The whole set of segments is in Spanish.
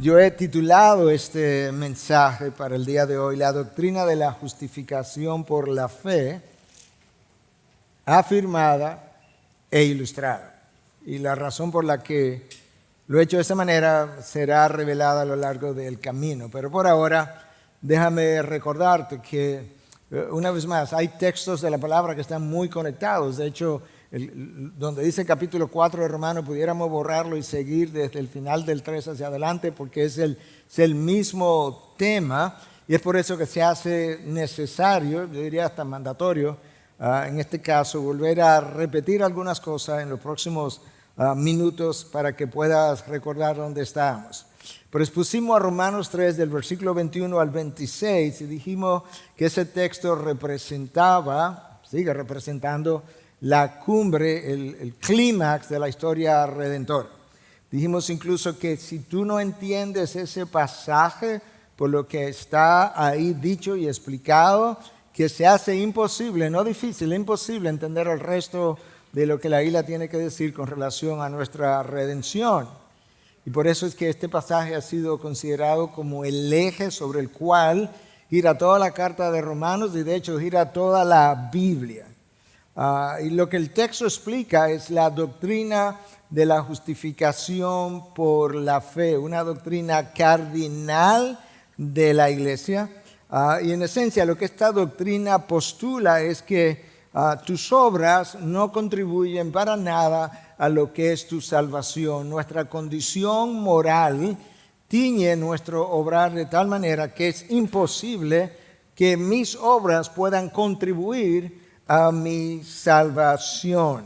Yo he titulado este mensaje para el día de hoy, La doctrina de la justificación por la fe, afirmada e ilustrada. Y la razón por la que lo he hecho de esta manera será revelada a lo largo del camino. Pero por ahora, déjame recordarte que, una vez más, hay textos de la palabra que están muy conectados. De hecho, donde dice capítulo 4 de Romanos, pudiéramos borrarlo y seguir desde el final del 3 hacia adelante, porque es el mismo tema, y es por eso que se hace necesario, yo diría hasta mandatorio, en este caso, volver a repetir algunas cosas en los próximos minutos para que puedas recordar dónde estábamos. Pero expusimos a Romanos 3 del versículo 21 al 26 y dijimos que ese texto sigue representando la cumbre, el clímax de la historia redentora. Dijimos incluso que si tú no entiendes ese pasaje por lo que está ahí dicho y explicado, que se hace imposible, no difícil, imposible entender el resto de lo que la Biblia tiene que decir con relación a nuestra redención. Y por eso es que este pasaje ha sido considerado como el eje sobre el cual gira toda la carta de Romanos y de hecho gira toda la Biblia. Y lo que el texto explica es la doctrina de la justificación por la fe, una doctrina cardinal de la iglesia. Y en esencia lo que esta doctrina postula es que tus obras no contribuyen para nada a lo que es tu salvación. Nuestra condición moral tiñe nuestro obrar de tal manera que es imposible que mis obras puedan contribuir a mi salvación.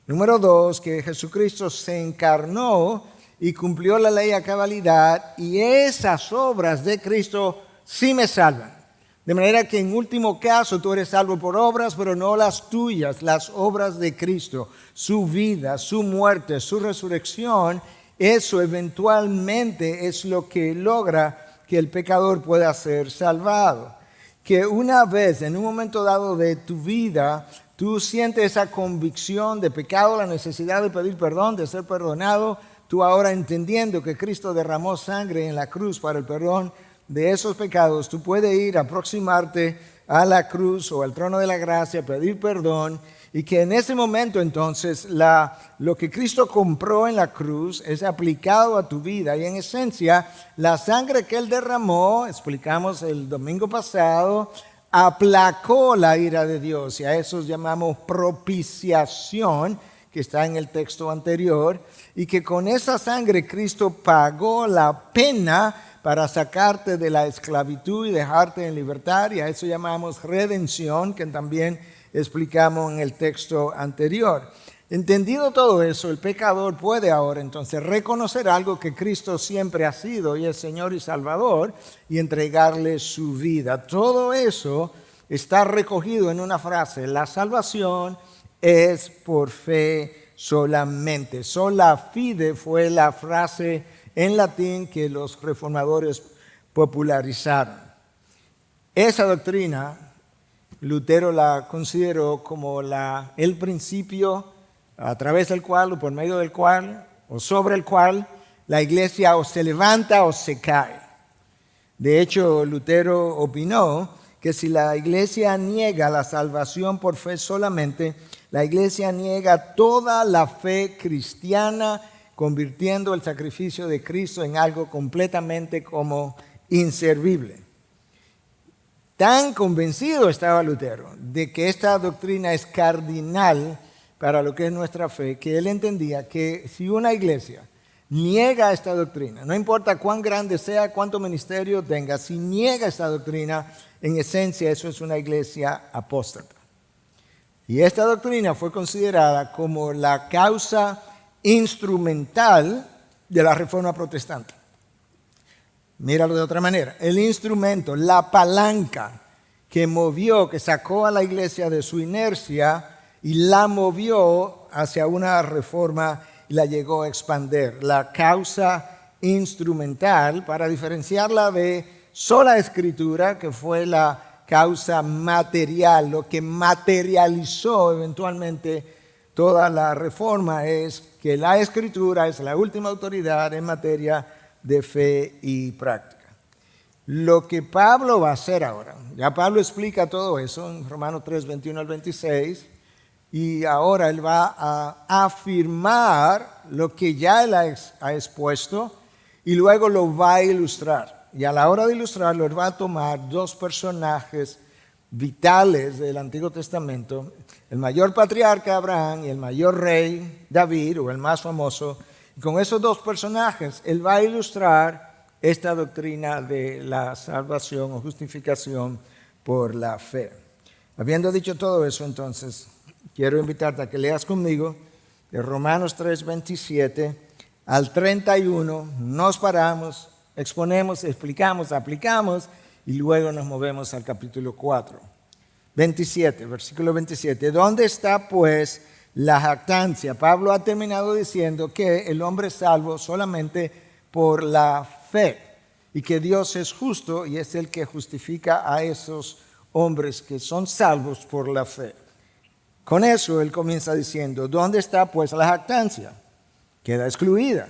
Número 2, que Jesucristo se encarnó y cumplió la ley a cabalidad, y esas obras de Cristo sí me salvan. De manera que en último caso tú eres salvo por obras, pero no las tuyas, las obras de Cristo, su vida, su muerte, su resurrección. Eso eventualmente es lo que logra que el pecador pueda ser salvado. Que una vez, en un momento dado de tu vida, tú sientes esa convicción de pecado, la necesidad de pedir perdón, de ser perdonado, tú ahora entendiendo que Cristo derramó sangre en la cruz para el perdón de esos pecados, tú puedes ir a aproximarte a la cruz o al trono de la gracia, pedir perdón, y que en ese momento entonces lo que Cristo compró en la cruz es aplicado a tu vida, y en esencia la sangre que Él derramó, explicamos el domingo pasado, aplacó la ira de Dios, y a eso llamamos propiciación, que está en el texto anterior, y que con esa sangre Cristo pagó la pena para sacarte de la esclavitud y dejarte en libertad, y a eso llamamos redención, que también explicamos en el texto anterior. Entendido todo eso, el pecador puede ahora entonces reconocer algo que Cristo siempre ha sido, y es Señor y Salvador, y entregarle su vida. Todo eso está recogido en una frase: la salvación es por fe solamente. Sola fide fue la frase en latín que los reformadores popularizaron. Esa doctrina, Lutero la consideró como el principio a través del cual, o por medio del cual, o sobre el cual, la iglesia o se levanta o se cae. De hecho, Lutero opinó que si la iglesia niega la salvación por fe solamente, la iglesia niega toda la fe cristiana, convirtiendo el sacrificio de Cristo en algo completamente como inservible. Tan convencido estaba Lutero de que esta doctrina es cardinal para lo que es nuestra fe, que él entendía que si una iglesia niega esta doctrina, no importa cuán grande sea, cuánto ministerio tenga, si niega esta doctrina, en esencia eso es una iglesia apóstata. Y esta doctrina fue considerada como la causa instrumental de la Reforma Protestante. Míralo de otra manera. El instrumento, la palanca que sacó a la iglesia de su inercia y la movió hacia una reforma y la llegó a expandir. La causa instrumental, para diferenciarla de sola escritura, que fue la causa material, lo que materializó eventualmente toda la reforma, es que la Escritura es la última autoridad en materia de fe y práctica. Lo que Pablo va a hacer ahora, ya Pablo explica todo eso en Romanos 3, 21 al 26, y ahora él va a afirmar lo que ya él ha expuesto y luego lo va a ilustrar. Y a la hora de ilustrarlo, él va a tomar dos personajes vitales del Antiguo Testamento, el mayor patriarca Abraham y el mayor rey David, o el más famoso. Y con esos dos personajes, él va a ilustrar esta doctrina de la salvación o justificación por la fe. Habiendo dicho todo eso, entonces, quiero invitarte a que leas conmigo de Romanos 3, 27 al 31. Nos paramos, exponemos, explicamos, aplicamos y luego nos movemos al capítulo 4. 27, versículo 27. ¿Dónde está pues la jactancia? Pablo ha terminado diciendo que el hombre es salvo solamente por la fe y que Dios es justo y es el que justifica a esos hombres que son salvos por la fe. Con eso él comienza diciendo, ¿dónde está pues la jactancia? Queda excluida.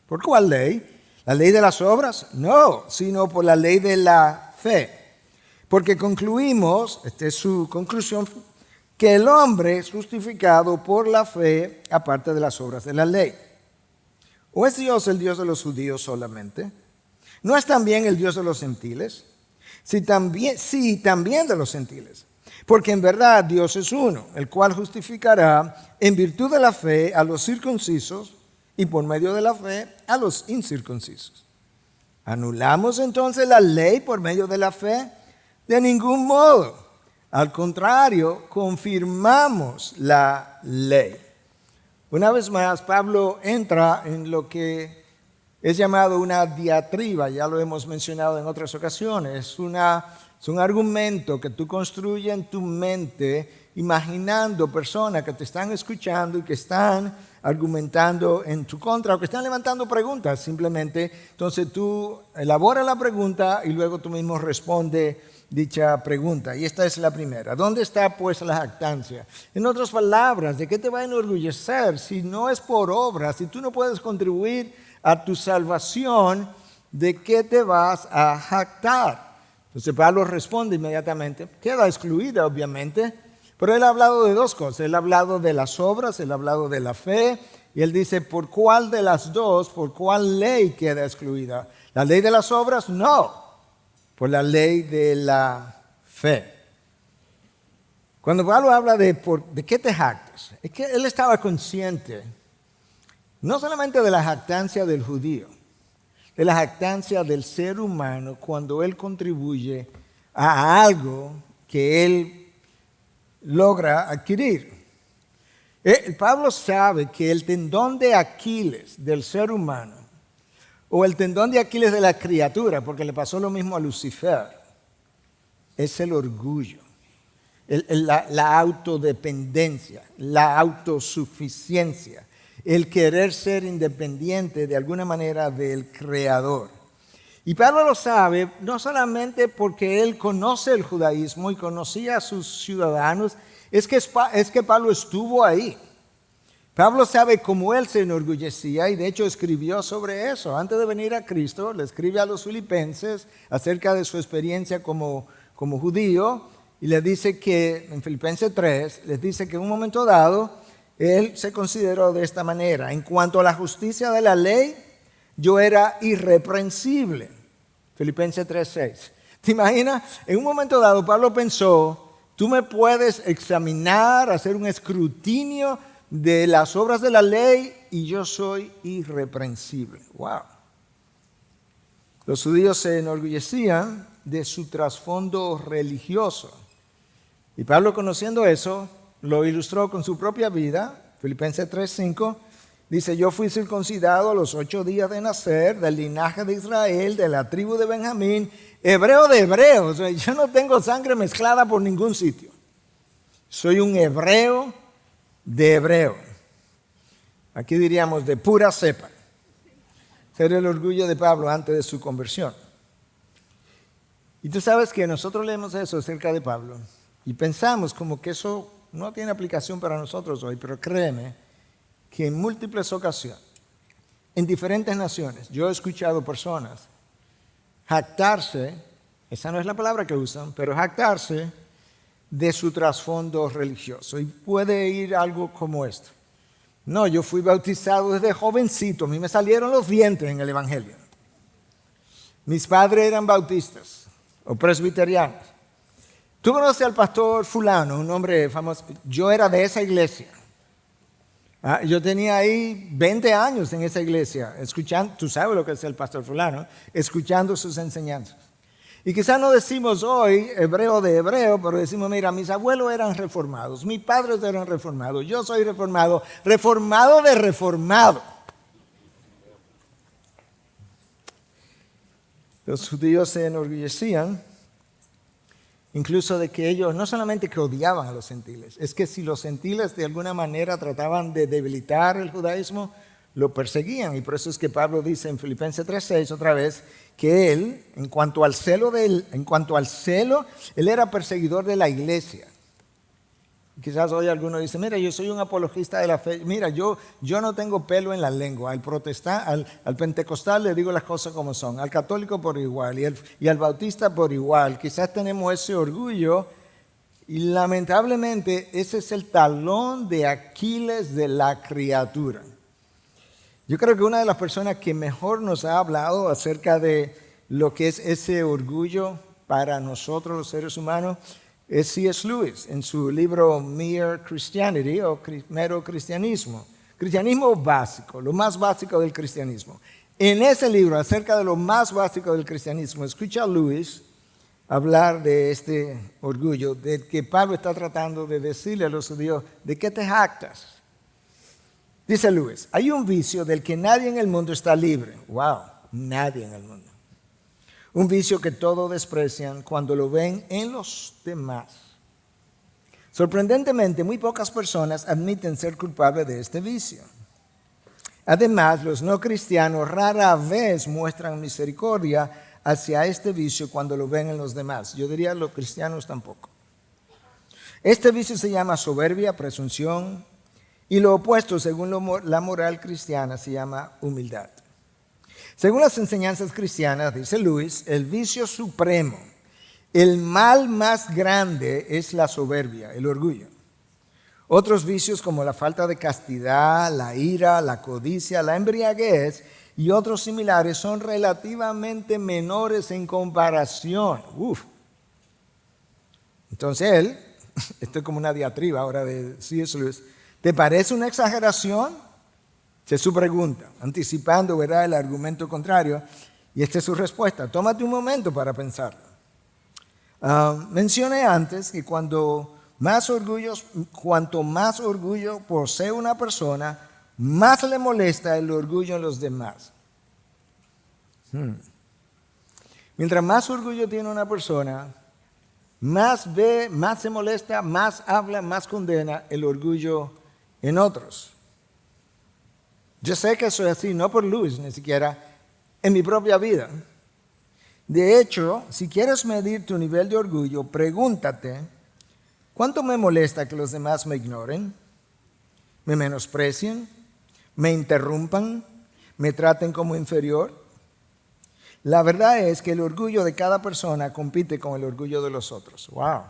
¿Por cuál ley? ¿La ley de las obras? No, sino por la ley de la fe. Porque concluimos, esta es su conclusión, que el hombre es justificado por la fe aparte de las obras de la ley. ¿O es Dios el Dios de los judíos solamente? ¿No es también el Dios de los gentiles? Sí, también de los gentiles. Porque en verdad Dios es uno, el cual justificará en virtud de la fe a los circuncisos y por medio de la fe a los incircuncisos. ¿Anulamos entonces la ley por medio de la fe? De ningún modo. Al contrario, confirmamos la ley. Una vez más, Pablo entra en lo que es llamado una diatriba, ya lo hemos mencionado en otras ocasiones. Es un argumento que tú construyes en tu mente imaginando personas que te están escuchando y que están argumentando en tu contra o que están levantando preguntas simplemente. Entonces tú elaboras la pregunta y luego tú mismo respondes dicha pregunta. Y esta es la primera. ¿Dónde está pues la jactancia? En otras palabras, ¿de qué te va a enorgullecer si no es por obras? Si tú no puedes contribuir a tu salvación, ¿de qué te vas a jactar? Entonces Pablo responde inmediatamente, queda excluida obviamente, pero él ha hablado de dos cosas. Él ha hablado de las obras, él ha hablado de la fe, y él dice, ¿por cuál de las dos, por cuál ley queda excluida? ¿La ley de las obras? No. Por la ley de la fe. Cuando Pablo habla de qué te jactas, es que él estaba consciente no solamente de la jactancia del judío, de la jactancia del ser humano cuando él contribuye a algo que él logra adquirir. Pablo sabe que el tendón de Aquiles del ser humano o el tendón de Aquiles de la criatura, porque le pasó lo mismo a Lucifer, es el orgullo, la autodependencia, la autosuficiencia, el querer ser independiente de alguna manera del Creador. Y Pablo lo sabe no solamente porque él conoce el judaísmo y conocía a sus ciudadanos, es que Pablo estuvo ahí. Pablo sabe cómo él se enorgullecía y de hecho escribió sobre eso. Antes de venir a Cristo, le escribe a los filipenses acerca de su experiencia como judío y le dice que, en Filipenses 3, les dice que en un momento dado, él se consideró de esta manera. En cuanto a la justicia de la ley, yo era irreprensible. Filipenses 3:6. ¿Te imaginas? En un momento dado, Pablo pensó, tú me puedes examinar, hacer un escrutinio de las obras de la ley y yo soy irreprensible. Wow. Los judíos se enorgullecían de su trasfondo religioso. Y Pablo, conociendo eso, lo ilustró con su propia vida. Filipenses 3:5 dice, yo fui circuncidado a los 8 días de nacer, del linaje de Israel, de la tribu de Benjamín, hebreo de hebreos. Yo no tengo sangre mezclada por ningún sitio. Soy un hebreo de hebreo. Aquí diríamos de pura cepa. Ese era el orgullo de Pablo antes de su conversión. Y tú sabes que nosotros leemos eso acerca de Pablo y pensamos como que eso no tiene aplicación para nosotros hoy, pero créeme que en múltiples ocasiones en diferentes naciones, yo he escuchado personas jactarse, esa no es la palabra que usan, pero jactarse de su trasfondo religioso. Y puede ir algo como esto. No, yo fui bautizado desde jovencito, a mí me salieron los dientes en el Evangelio. Mis padres eran bautistas o presbiterianos. Tú conoces al pastor fulano, un hombre famoso. Yo era de esa iglesia. Yo tenía ahí 20 años en esa iglesia, escuchando, tú sabes lo que es el pastor fulano, escuchando sus enseñanzas. Y quizás no decimos hoy hebreo de hebreo, pero decimos, mira, mis abuelos eran reformados, mis padres eran reformados, yo soy reformado, reformado de reformado. Los judíos se enorgullecían incluso de que ellos no solamente que odiaban a los gentiles, es que si los gentiles de alguna manera trataban de debilitar el judaísmo, lo perseguían. Y por eso es que Pablo dice en Filipenses 3:6 otra vez que él, en cuanto al celo, él era perseguidor de la iglesia. Quizás hoy alguno dice, mira, yo soy un apologista de la fe. Mira, yo no tengo pelo en la lengua. Al pentecostal le digo las cosas como son. Al católico por igual. Y al bautista por igual. Quizás tenemos ese orgullo. Y lamentablemente ese es el talón de Aquiles de la criatura. Yo creo que una de las personas que mejor nos ha hablado acerca de lo que es ese orgullo para nosotros los seres humanos es C.S. Lewis en su libro Mere Christianity o Mero Cristianismo. Cristianismo básico, lo más básico del cristianismo. En ese libro, acerca de lo más básico del cristianismo, escucha a Lewis hablar de este orgullo, de que Pablo está tratando de decirle a los judíos, ¿de qué te jactas? Dice Lewis, hay un vicio del que nadie en el mundo está libre. Wow, nadie en el mundo. Un vicio que todos desprecian cuando lo ven en los demás. Sorprendentemente, muy pocas personas admiten ser culpables de este vicio. Además, los no cristianos rara vez muestran misericordia hacia este vicio cuando lo ven en los demás. Yo diría los cristianos tampoco. Este vicio se llama soberbia, presunción, y lo opuesto, según la moral cristiana, se llama humildad. Según las enseñanzas cristianas, dice Lewis, el vicio supremo, el mal más grande es la soberbia, el orgullo. Otros vicios como la falta de castidad, la ira, la codicia, la embriaguez y otros similares son relativamente menores en comparación. Entonces esto es como una diatriba ahora de C.S. Lewis, ¿te parece una exageración? Esa es su pregunta, anticipando, ¿verdad?, el argumento contrario. Y esta es su respuesta. Tómate un momento para pensarlo. Mencioné antes que cuanto más orgullo posee una persona, más le molesta el orgullo en los demás. Mientras más orgullo tiene una persona, más ve, más se molesta, más habla, más condena el orgullo en otros. Yo sé que eso es así, no por Lewis, ni siquiera en mi propia vida. De hecho, si quieres medir tu nivel de orgullo, pregúntate, ¿cuánto me molesta que los demás me ignoren, me menosprecien, me interrumpan, me traten como inferior? La verdad es que el orgullo de cada persona compite con el orgullo de los otros. ¡Wow!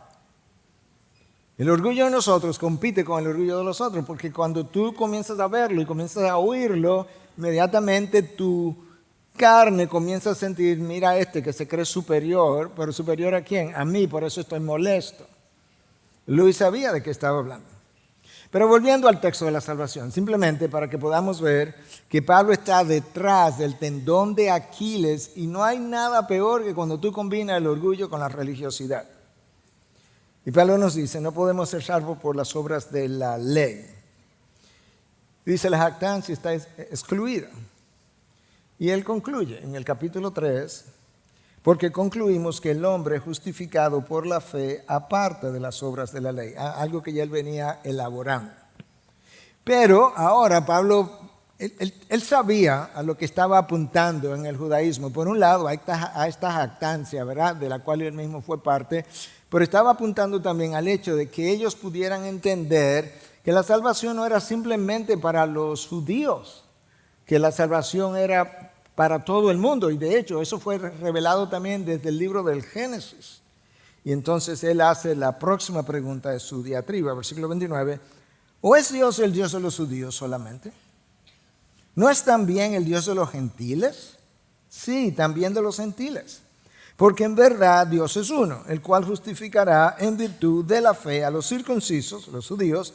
El orgullo de nosotros compite con el orgullo de los otros, porque cuando tú comienzas a verlo y comienzas a oírlo, inmediatamente tu carne comienza a sentir, mira este que se cree superior, pero ¿superior a quién? A mí, por eso estoy molesto. Luis sabía de qué estaba hablando. Pero volviendo al texto de la salvación, simplemente para que podamos ver que Pablo está detrás del tendón de Aquiles y no hay nada peor que cuando tú combinas el orgullo con la religiosidad. Y Pablo nos dice, no podemos ser salvos por las obras de la ley. Dice, la jactancia está excluida. Y él concluye en el capítulo 3, porque concluimos que el hombre justificado por la fe aparte de las obras de la ley, algo que ya él venía elaborando. Pero ahora Pablo, él sabía a lo que estaba apuntando en el judaísmo. Por un lado, a esta jactancia, ¿verdad?, de la cual él mismo fue parte, pero estaba apuntando también al hecho de que ellos pudieran entender que la salvación no era simplemente para los judíos, que la salvación era para todo el mundo. Y de hecho, eso fue revelado también desde el libro del Génesis. Y entonces él hace la próxima pregunta de su diatriba, versículo 29. ¿O es Dios el Dios de los judíos solamente? ¿No es también el Dios de los gentiles? Sí, también de los gentiles. Porque en verdad Dios es uno, el cual justificará en virtud de la fe a los circuncisos, los judíos,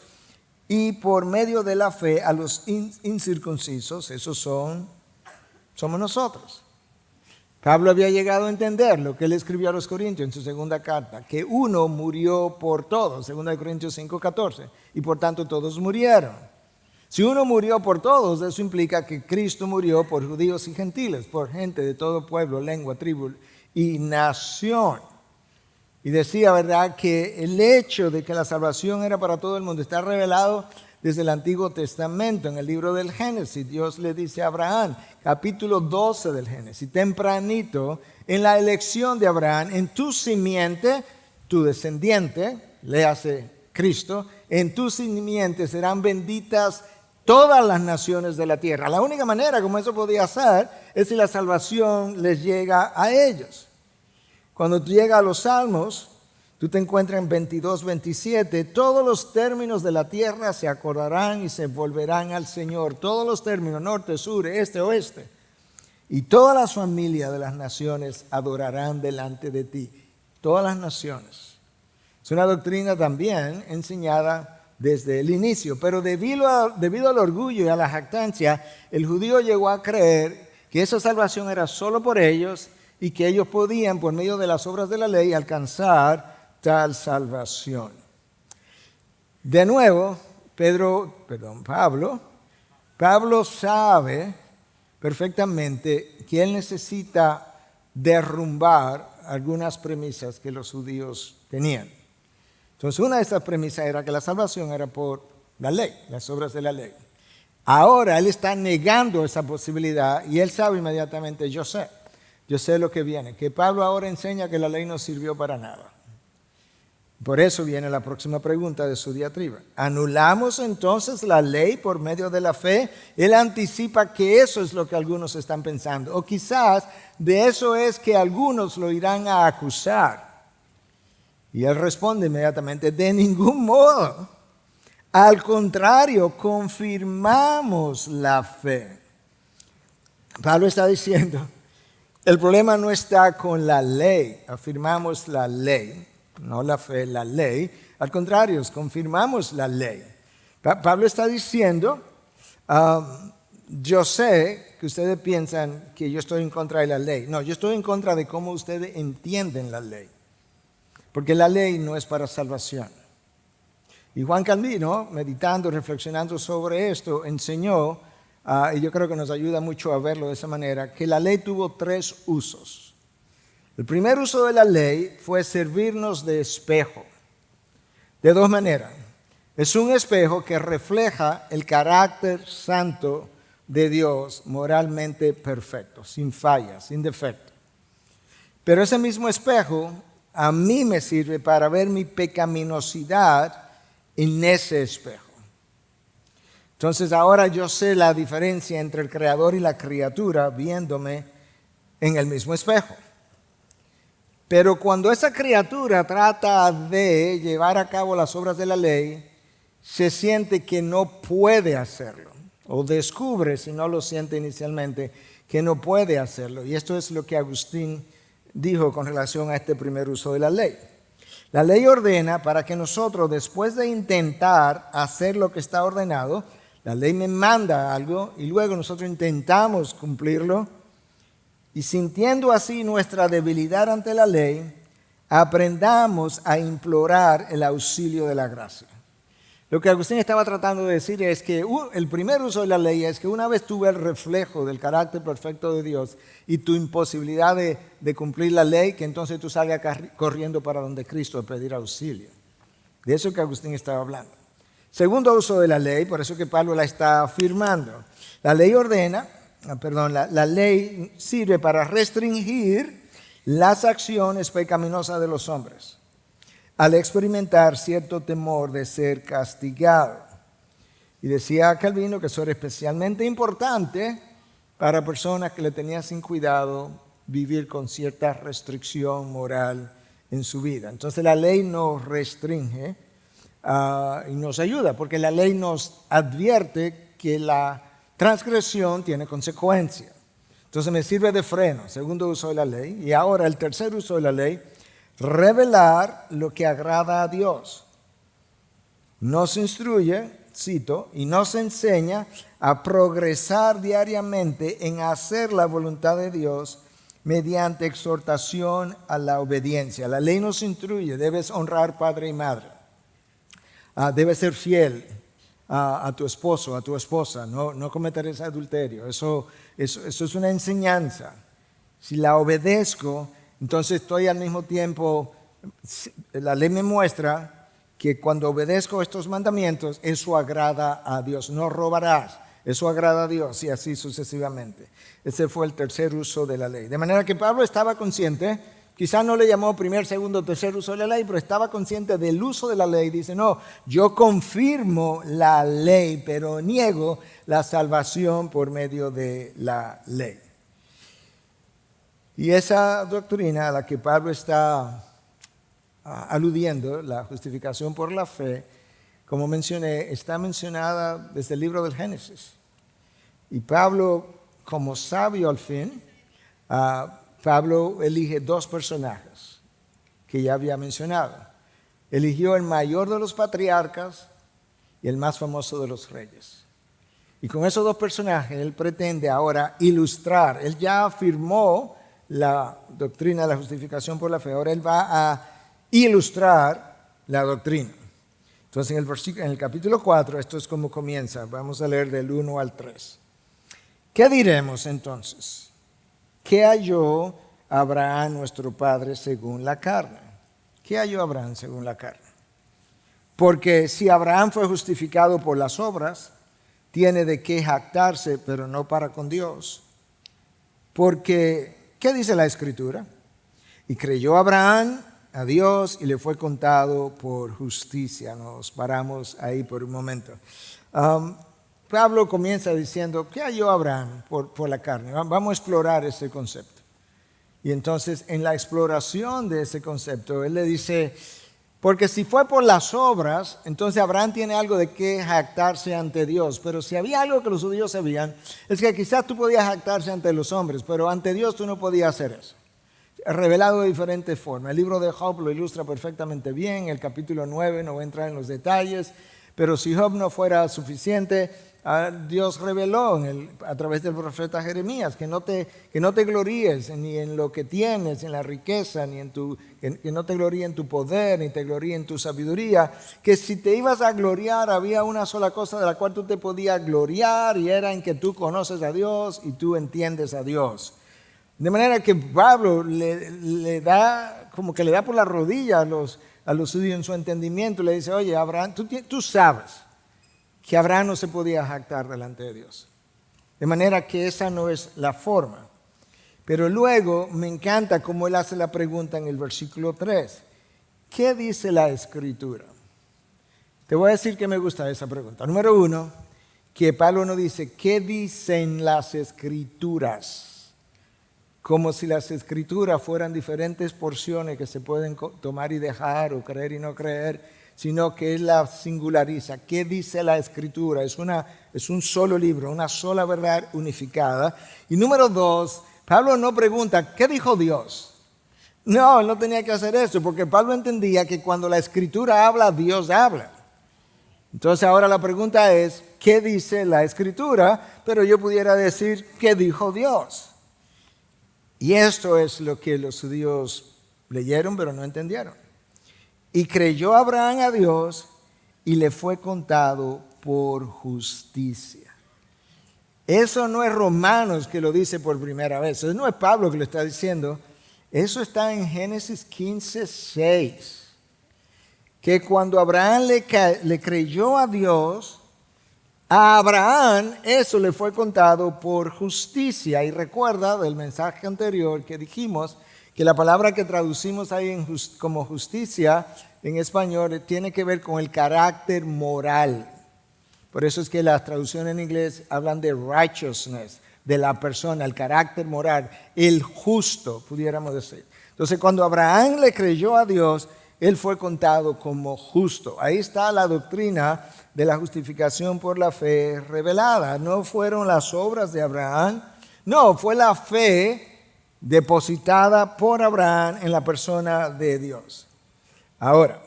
y por medio de la fe a los incircuncisos, esos somos nosotros. Pablo había llegado a entender lo que él escribió a los Corintios en su segunda carta, que uno murió por todos, 2 Corintios 5:14, y por tanto todos murieron. Si uno murió por todos, eso implica que Cristo murió por judíos y gentiles, por gente de todo pueblo, lengua, tribu y nación. Y decía, ¿verdad?, que el hecho de que la salvación era para todo el mundo está revelado desde el Antiguo Testamento, en el libro del Génesis. Dios le dice a Abraham, capítulo 12 del Génesis, tempranito, en la elección de Abraham, en tu simiente, tu descendiente, léase Cristo, en tu simiente serán benditas todas las naciones de la tierra. La única manera como eso podía ser es si la salvación les llega a ellos. Cuando tú llegas a los Salmos, tú te encuentras en 22, 27, todos los términos de la tierra se acordarán y se volverán al Señor. Todos los términos, norte, sur, este, oeste. Y todas las familias de las naciones adorarán delante de ti. Todas las naciones. Es una doctrina también enseñada desde el inicio, pero debido al orgullo y a la jactancia, el judío llegó a creer que esa salvación era solo por ellos y que ellos podían, por medio de las obras de la ley, alcanzar tal salvación. De nuevo, Pablo sabe perfectamente que él necesita derrumbar algunas premisas que los judíos tenían. Entonces, una de esas premisas era que la salvación era por la ley, las obras de la ley. Ahora él está negando esa posibilidad y él sabe inmediatamente, yo sé lo que viene, que Pablo ahora enseña que la ley no sirvió para nada. Por eso viene la próxima pregunta de su diatriba. ¿Anulamos entonces la ley por medio de la fe? Él anticipa que eso es lo que algunos están pensando. O quizás de eso es que algunos lo irán a acusar. Y él responde inmediatamente, de ningún modo. Al contrario, confirmamos la fe. Pablo está diciendo, el problema no está con la ley, afirmamos la ley, no la fe, la ley. Al contrario, confirmamos la ley. Pablo está diciendo, yo sé que ustedes piensan que yo estoy en contra de la ley. No, yo estoy en contra de cómo ustedes entienden la ley. Porque la ley no es para salvación. Y Juan Calvino, meditando, reflexionando sobre esto, enseñó, y yo creo que nos ayuda mucho a verlo de esa manera, que la ley tuvo 3 usos. El primer uso de la ley fue servirnos de espejo, de 2 maneras. Es un espejo que refleja el carácter santo de Dios, moralmente perfecto, sin falla, sin defecto. Pero ese mismo espejo a mí me sirve para ver mi pecaminosidad en ese espejo. Entonces ahora yo sé la diferencia entre el creador y la criatura viéndome en el mismo espejo. Pero cuando esa criatura trata de llevar a cabo las obras de la ley, se siente que no puede hacerlo. O descubre, si no lo siente inicialmente, que no puede hacerlo. Y esto es lo que Agustín dijo con relación a este primer uso de la ley. La ley ordena para que nosotros, después de intentar hacer lo que está ordenado, la ley me manda algo y luego nosotros intentamos cumplirlo y sintiendo así nuestra debilidad ante la ley, aprendamos a implorar el auxilio de la gracia. Lo que Agustín estaba tratando de decir es que el primer uso de la ley es que una vez tú ves el reflejo del carácter perfecto de Dios y tu imposibilidad de cumplir la ley, que entonces tú salgas corriendo para donde Cristo a pedir auxilio. De eso que Agustín estaba hablando. Segundo uso de la ley, por eso que Pablo la está afirmando. La ley sirve para restringir las acciones pecaminosas de los hombres, al experimentar cierto temor de ser castigado. Y decía Calvino que eso era especialmente importante para personas que le tenían sin cuidado vivir con cierta restricción moral en su vida. Entonces la ley nos restringe y nos ayuda, porque la ley nos advierte que la transgresión tiene consecuencias. Entonces me sirve de freno, segundo uso de la ley. Y ahora el tercer uso de la ley, revelar lo que agrada a Dios. Nos instruye, cito, y nos enseña a progresar diariamente en hacer la voluntad de Dios mediante exhortación a la obediencia. La ley nos instruye, debes honrar padre y madre. Debes ser fiel a tu esposo, a tu esposa, no cometerás adulterio. Eso es una enseñanza. Si la obedezco, entonces estoy al mismo tiempo, la ley me muestra que cuando obedezco estos mandamientos, eso agrada a Dios. No robarás, eso agrada a Dios, y así sucesivamente. Ese fue el tercer uso de la ley. De manera que Pablo estaba consciente, quizás no le llamó primer, segundo, tercer uso de la ley, pero estaba consciente del uso de la ley. Dice, no, yo confirmo la ley, pero niego la salvación por medio de la ley. Y esa doctrina a la que Pablo está aludiendo, la justificación por la fe, como mencioné, está mencionada desde el libro del Génesis. Y Pablo, como sabio al fin, Pablo elige dos personajes que ya había mencionado. Eligió el mayor de los patriarcas y el más famoso de los reyes. Y con esos dos personajes él pretende ahora ilustrar. Él ya afirmó la doctrina de la justificación por la fe. Ahora él va a ilustrar la doctrina. Entonces en el capítulo 4, esto es como comienza. Vamos a leer del 1 al 3. ¿Qué diremos entonces? ¿Qué halló Abraham nuestro padre según la carne? ¿Qué halló Abraham según la carne? Porque si Abraham fue justificado por las obras, tiene de qué jactarse, pero no para con Dios. Porque, ¿qué dice la Escritura? Y creyó Abraham a Dios y le fue contado por justicia. Nos paramos ahí por un momento. Pablo comienza diciendo, ¿qué halló Abraham por la carne? Vamos a explorar ese concepto. Y entonces en la exploración de ese concepto, él le dice, porque si fue por las obras, entonces Abraham tiene algo de qué jactarse ante Dios. Pero si había algo que los judíos sabían, es que quizás tú podías jactarse ante los hombres, pero ante Dios tú no podías hacer eso. Revelado de diferentes formas. El libro de Job lo ilustra perfectamente bien. El capítulo 9 no voy a entrar en los detalles, pero si Job no fuera suficiente, Dios reveló a través del profeta Jeremías que no te gloríes ni en lo que tienes, en la riqueza, que no te gloríes en tu poder, ni te gloríes en tu sabiduría, que si te ibas a gloriar había una sola cosa de la cual tú te podías gloriar, y era en que tú conoces a Dios y tú entiendes a Dios. De manera que Pablo le da por la rodilla a los judíos en su entendimiento. Le dice, oye, Abraham, tú sabes que Abraham no se podía jactar delante de Dios. De manera que esa no es la forma. Pero luego me encanta cómo él hace la pregunta en el versículo 3. ¿Qué dice la Escritura? Te voy a decir que me gusta esa pregunta. Número 1, que Pablo no dice, ¿qué dicen las Escrituras? Como si las Escrituras fueran diferentes porciones que se pueden tomar y dejar, o creer y no creer, sino que él la singulariza. ¿Qué dice la Escritura? Es un solo libro, una sola verdad unificada. Y número 2, Pablo no pregunta, ¿qué dijo Dios? No, él no tenía que hacer eso, porque Pablo entendía que cuando la Escritura habla, Dios habla. Entonces ahora la pregunta es, ¿qué dice la Escritura? Pero yo pudiera decir, ¿qué dijo Dios? Y esto es lo que los judíos leyeron, pero no entendieron. Y creyó Abraham a Dios y le fue contado por justicia. Eso no es Romanos que lo dice por primera vez. Eso no es Pablo que lo está diciendo. Eso está en Génesis 15:6. Que cuando Abraham le creyó a Dios, a Abraham eso le fue contado por justicia. Y recuerda del mensaje anterior que dijimos que la palabra que traducimos ahí como justicia en español tiene que ver con el carácter moral. Por eso es que las traducciones en inglés hablan de righteousness, de la persona, el carácter moral, el justo, pudiéramos decir. Entonces, cuando Abraham le creyó a Dios, él fue contado como justo. Ahí está la doctrina de la justificación por la fe revelada. No fueron las obras de Abraham, no, fue la fe depositada por Abraham en la persona de Dios. Ahora,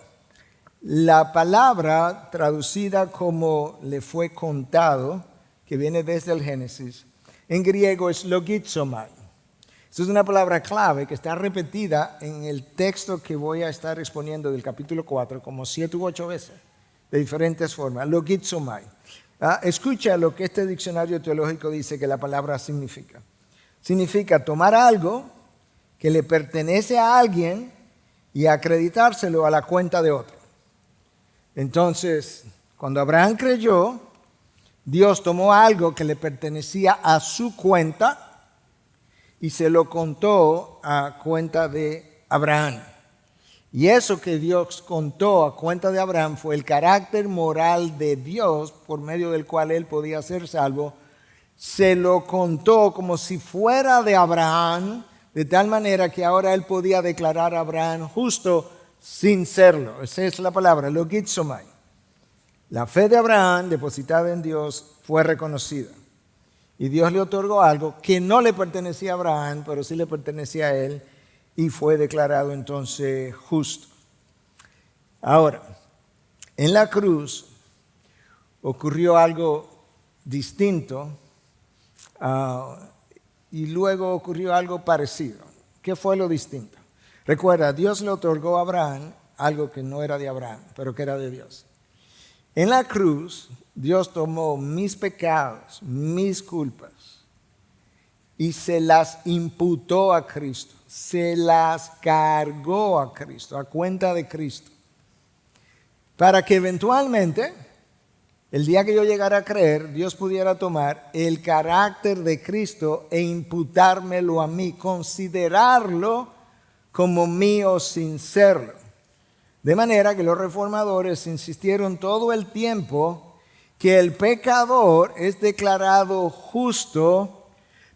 la palabra traducida como le fue contado, que viene desde el Génesis, en griego es logizomai. Esta es una palabra clave que está repetida en el texto que voy a estar exponiendo del capítulo 4 como 7 u 8 veces, de diferentes formas. Logizomai. Escucha lo que este diccionario teológico dice que la palabra significa. Significa tomar algo que le pertenece a alguien y acreditárselo a la cuenta de otro. Entonces, cuando Abraham creyó, Dios tomó algo que le pertenecía a su cuenta y se lo contó a cuenta de Abraham. Y eso que Dios contó a cuenta de Abraham fue el carácter moral de Dios por medio del cual él podía ser salvo. Se lo contó como si fuera de Abraham, de tal manera que ahora él podía declarar a Abraham justo sin serlo. Esa es la palabra, logizomai. La fe de Abraham depositada en Dios fue reconocida. Y Dios le otorgó algo que no le pertenecía a Abraham, pero sí le pertenecía a él, y fue declarado entonces justo. Ahora, en la cruz ocurrió algo distinto y luego ocurrió algo parecido. ¿Qué fue lo distinto? Recuerda, Dios le otorgó a Abraham algo que no era de Abraham, pero que era de Dios. En la cruz, Dios tomó mis pecados, mis culpas, y se las imputó a Cristo, se las cargó a Cristo, a cuenta de Cristo, para que eventualmente, el día que yo llegara a creer, Dios pudiera tomar el carácter de Cristo e imputármelo a mí, considerarlo como mío sin serlo. De manera que los reformadores insistieron todo el tiempo que el pecador es declarado justo,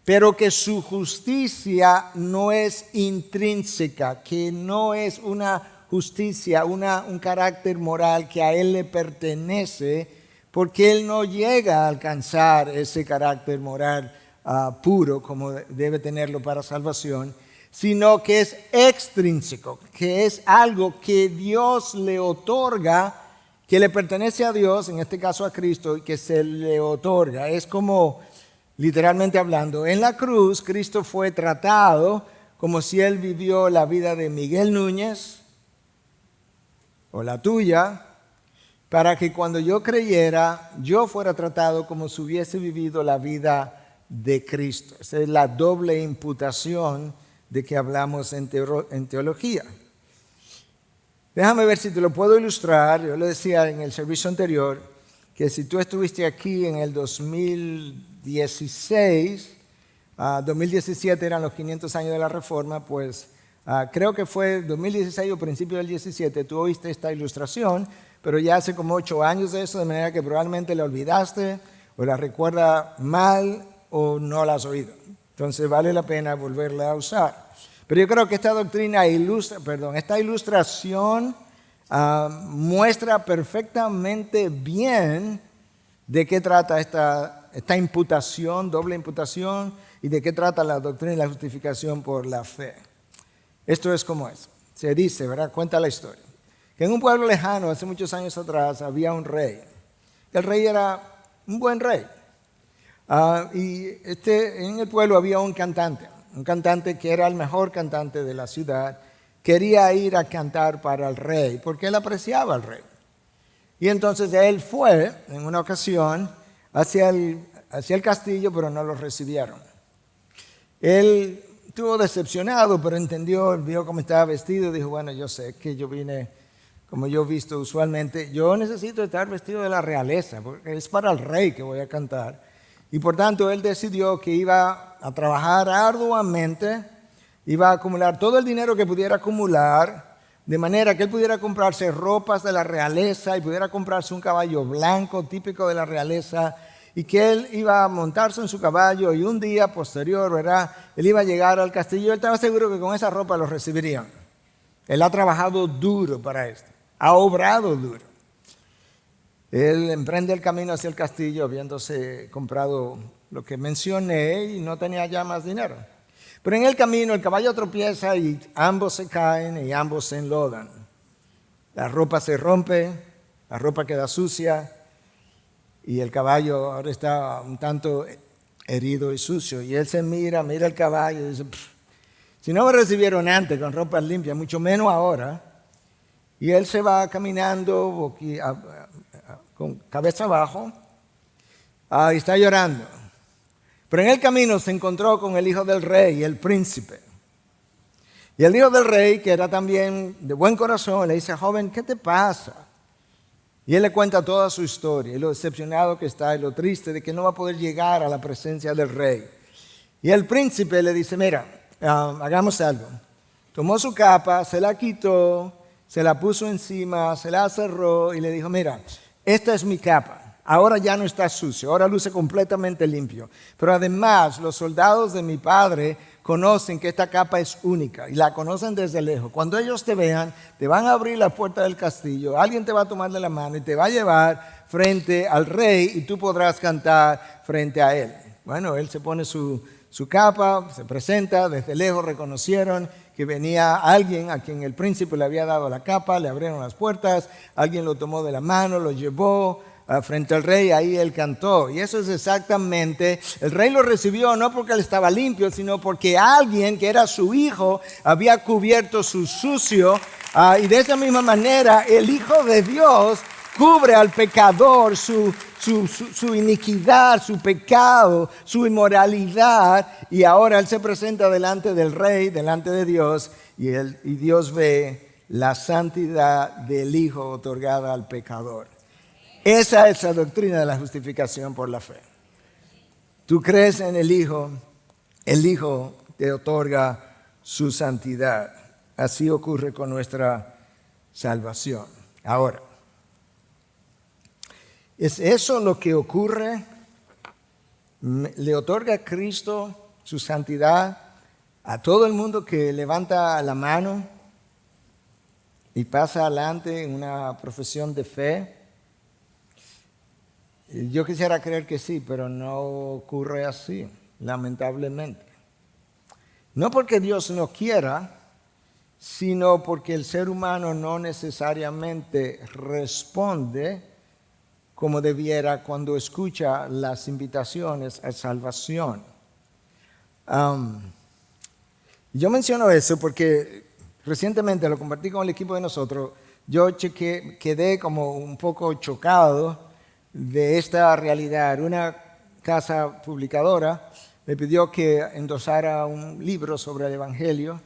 pero que su justicia no es intrínseca, que no es una justicia, un carácter moral que a él le pertenece, porque él no llega a alcanzar ese carácter moral puro como debe tenerlo para salvación, sino que es extrínseco, que es algo que Dios le otorga, que le pertenece a Dios, en este caso a Cristo, y que se le otorga. Es como, literalmente hablando, en la cruz Cristo fue tratado como si él vivió la vida de Miguel Núñez o la tuya, para que cuando yo creyera, yo fuera tratado como si hubiese vivido la vida de Cristo. Esa es la doble imputación de que hablamos en teología. Déjame ver si te lo puedo ilustrar. Yo le decía en el servicio anterior que si tú estuviste aquí en el 2016, 2017 eran los 500 años de la Reforma, pues creo que fue 2016 o principio del 17, tú oíste esta ilustración, pero ya hace como 8 años de eso, de manera que probablemente la olvidaste o la recuerda mal o no la has oído. Entonces vale la pena volverla a usar. Pero yo creo que esta doctrina esta ilustración muestra perfectamente bien de qué trata esta imputación, doble imputación, y de qué trata la doctrina y la justificación por la fe. Esto es como es. Se dice, ¿verdad? Cuenta la historia, que en un pueblo lejano, hace muchos años atrás, había un rey. El rey era un buen rey. Y en el pueblo había un cantante que era el mejor cantante de la ciudad. Quería ir a cantar para el rey porque él apreciaba al rey. Y entonces él fue en una ocasión hacia el castillo, pero no lo recibieron. Él estuvo decepcionado, pero vio cómo estaba vestido y dijo, bueno, yo sé que yo vine como yo he visto usualmente. Yo necesito estar vestido de la realeza porque es para el rey que voy a cantar. Y por tanto él decidió que iba a trabajar arduamente, iba a acumular todo el dinero que pudiera acumular, de manera que él pudiera comprarse ropas de la realeza y pudiera comprarse un caballo blanco típico de la realeza, y que él iba a montarse en su caballo y un día posterior, ¿verdad?, él iba a llegar al castillo. Él estaba seguro que con esa ropa lo recibirían. Él ha trabajado duro para esto, ha obrado duro. Él emprende el camino hacia el castillo habiéndose comprado lo que mencioné y no tenía ya más dinero. Pero en el camino el caballo tropieza y ambos se caen y ambos se enlodan. La ropa se rompe, la ropa queda sucia y el caballo ahora está un tanto herido y sucio. Y él se mira el caballo y dice, si no me recibieron antes con ropa limpia, mucho menos ahora. Y él se va caminando con cabeza abajo y está llorando. Pero en el camino se encontró con el hijo del rey, el príncipe. Y el hijo del rey, que era también de buen corazón, le dice, joven, ¿qué te pasa? Y él le cuenta toda su historia, y lo decepcionado que está, y lo triste de que no va a poder llegar a la presencia del rey. Y el príncipe le dice, mira, hagamos algo. Tomó su capa, se la quitó, se la puso encima, se la cerró y le dijo, mira, esta es mi capa. Ahora ya no está sucio, ahora luce completamente limpio. Pero además los soldados de mi padre conocen que esta capa es única y la conocen desde lejos. Cuando ellos te vean, te van a abrir la puerta del castillo, alguien te va a tomar de la mano y te va a llevar frente al rey y tú podrás cantar frente a él. Bueno, él se pone su capa, se presenta, desde lejos reconocieron que venía alguien a quien el príncipe le había dado la capa, le abrieron las puertas, alguien lo tomó de la mano, lo llevó frente al rey, ahí él cantó. Y eso es exactamente, el rey lo recibió no porque él estaba limpio, sino porque alguien que era su hijo había cubierto su sucio. Y de esa misma manera el Hijo de Dios cubre al pecador su iniquidad, su pecado, su inmoralidad. Y ahora él se presenta delante del rey, delante de Dios, y Dios ve la santidad del Hijo otorgada al pecador. Esa es la doctrina de la justificación por la fe. Tú crees en el Hijo te otorga su santidad. Así ocurre con nuestra salvación. Ahora, ¿es eso lo que ocurre? ¿Le otorga a Cristo su santidad a todo el mundo que levanta la mano y pasa adelante en una profesión de fe? Yo quisiera creer que sí, pero no ocurre así, lamentablemente. No porque Dios no quiera, sino porque el ser humano no necesariamente responde como debiera cuando escucha las invitaciones a salvación. Yo menciono eso porque recientemente lo compartí con el equipo de nosotros. Yo quedé como un poco chocado de esta realidad. Una casa publicadora me pidió que endosara un libro sobre el Evangelio.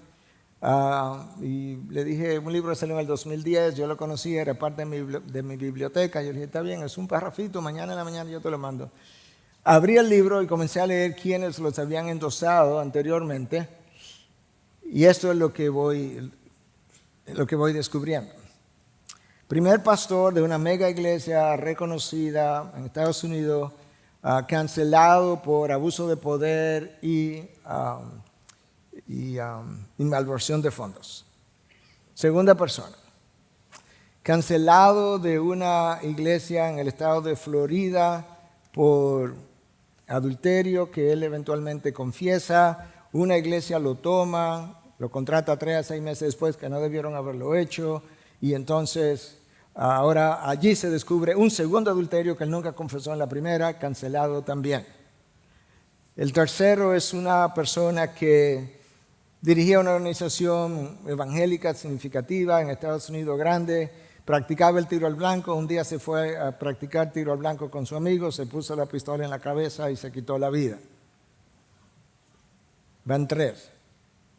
Y le dije, un libro salió en el 2010, yo lo conocí, era parte de mi biblioteca. Yo le dije, está bien, es un parrafito, mañana en la mañana yo te lo mando. Abrí el libro y comencé a leer quiénes los habían endosado anteriormente. Y esto es lo que voy descubriendo. Primer pastor de una mega iglesia reconocida en Estados Unidos, cancelado por abuso de poder y malversación de fondos. Segunda persona, cancelado de una iglesia en el estado de Florida por adulterio que él eventualmente confiesa. Una iglesia lo toma, lo contrata 3 a 6 meses después que no debieron haberlo hecho, y entonces ahora allí se descubre un segundo adulterio que él nunca confesó en la primera, cancelado también. El tercero es una persona que dirigía una organización evangélica significativa en Estados Unidos grande, practicaba el tiro al blanco. Un día se fue a practicar tiro al blanco con su amigo, se puso la pistola en la cabeza y se quitó la vida. Van 3.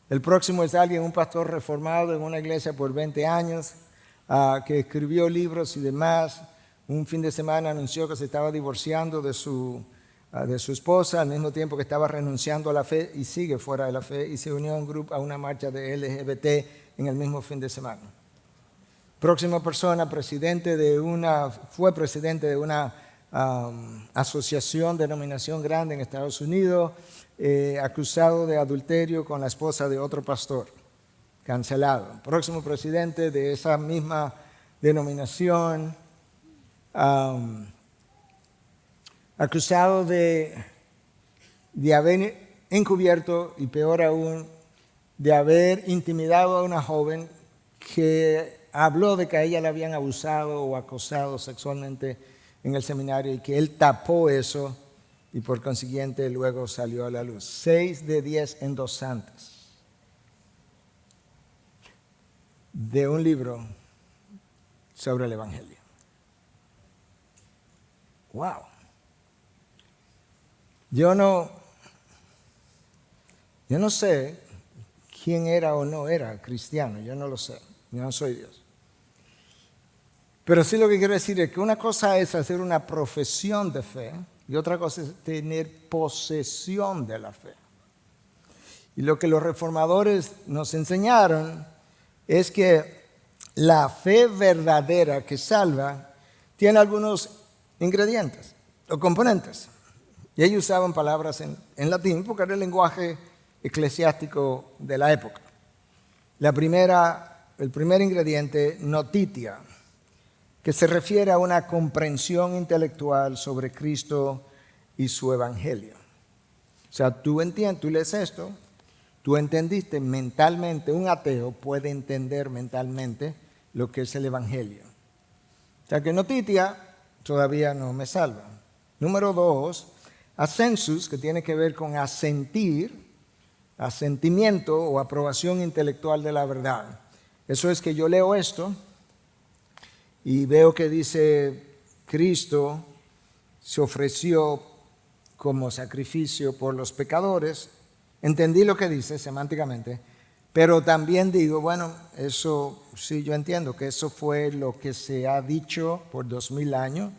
El próximo es alguien, un pastor reformado en una iglesia por 20 años, que escribió libros y demás. Un fin de semana anunció que se estaba divorciando de su esposa, al mismo tiempo que estaba renunciando a la fe y sigue fuera de la fe, y se unió a una marcha de LGBT en el mismo fin de semana. Próxima persona, fue presidente de una asociación, denominación grande en Estados Unidos, acusado de adulterio con la esposa de otro pastor, cancelado. Próximo presidente de esa misma denominación, acusado de haber encubierto, y peor aún, de haber intimidado a una joven que habló de que a ella le habían abusado o acosado sexualmente en el seminario y que él tapó eso y por consiguiente luego salió a la luz. 6 de 10 endossantes de un libro sobre el Evangelio. ¡Wow! Yo no sé quién era o no era cristiano, yo no lo sé, yo no soy Dios. Pero sí lo que quiero decir es que una cosa es hacer una profesión de fe y otra cosa es tener posesión de la fe. Y lo que los reformadores nos enseñaron es que la fe verdadera que salva tiene algunos ingredientes o componentes. Y ellos usaban palabras en latín porque era el lenguaje eclesiástico de la época. El primer ingrediente, notitia, que se refiere a una comprensión intelectual sobre Cristo y su Evangelio. O sea, tú lees esto, tú entendiste mentalmente, un ateo puede entender mentalmente lo que es el Evangelio. O sea que notitia todavía no me salva. Número 2, assensus, que tiene que ver con asentir, asentimiento o aprobación intelectual de la verdad. Eso es que yo leo esto y veo que dice Cristo se ofreció como sacrificio por los pecadores. Entendí lo que dice semánticamente, pero también digo, bueno, eso sí, yo entiendo que eso fue lo que se ha dicho por 2000 años.